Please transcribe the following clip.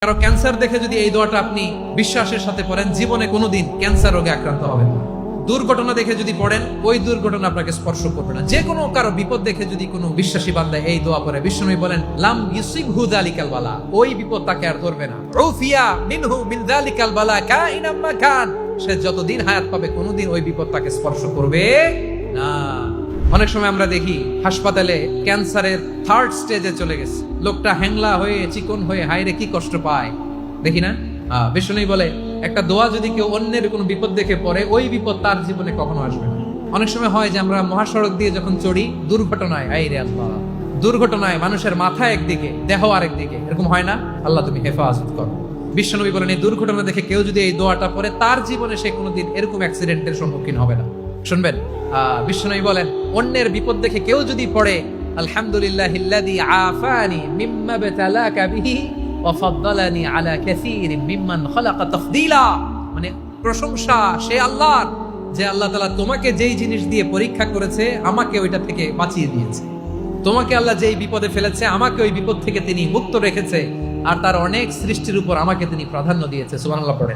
কারো ক্যান্সার দেখে যদি এই দোয়াটা আপনি বিশ্বাসের সাথে পড়েন, জীবনে কোনোদিন ক্যান্সার রোগে আক্রান্ত হবেন না। দুর্ঘটনা দেখে যদি পড়েন, ওই দুর্ঘটনা আপনাকে স্পর্শ করবে না। যে কোনো কারো বিপদ দেখে যদি কোনো বিশ্বাসী বান্দা এই দোয়া পড়ে, বিশ্বনবী বলেন লাম ইউসিবহু যালিকাল বালা, ওই বিপদ তাকে আর ধরবে না। উফিয়া মিনহু মিন যালিকাল বালা কাইনাম মা কান, সে যতদিন হায়াত পাবে কোনোদিন ওই বিপদ তাকে স্পর্শ করবে না। অনেক সময় আমরা দেখি হাসপাতালে ক্যান্সারের 3rd স্টেজে চলে গেছে, লোকটা হ্যাংলা হয়ে চিকন হয়ে হায়রে কি কষ্ট পায় দেখি না। বিষ্ণুই বলে একটা দোয়া যদি কেউ অন্যের কোনো বিপদ দেখে পড়ে, ওই বিপদ তার জীবনে কখনো আসবে না। অনেক সময় হয় যে আমরা মহাসড়ক দিয়ে যখন চড়ি, দুর্ঘটনায় আইরে আল্লাহ, দুর্ঘটনায় মানুষের মাথা একদিকে দেহ আরেকদিকে, এরকম হয় না? আল্লাহ তুমি হেফাজত করো। বিশ্বনবী বলেন এই দুর্ঘটনা দেখে কেউ যদি এই দোয়াটা পড়ে, তার জীবনে সে কোনোদিন এরকম অ্যাক্সিডেন্টের সম্মুখীন হবে না। শুনবেন, বিশ্বনবী বলেন অন্যের বিপদ দেখে কেউ যদি পড়ে আলহামদুলিল্লাহিল্লাযী আফানি মিম্মা বাতালাকা বিহি ওয়া ফাদ্দালানি আলা কাসীরিম মিম্মান খালাকা তাফদীলা, মানে প্রশংসা সে আল্লাহর, যে আল্লাহ তাআলা তোমাকে যেই জিনিস দিয়ে পরীক্ষা করেছে আমাকে ওইটা থেকে বাঁচিয়ে দিয়েছে। তোমাকে আল্লাহ যেই বিপদে ফেলেছে আমাকে ওই বিপদ থেকে তিনি মুক্ত রেখেছে, আর তার অনেক সৃষ্টির উপর আমাকে তিনি প্রাধান্য দিয়েছে। সুবহানাল্লাহ পড়ে।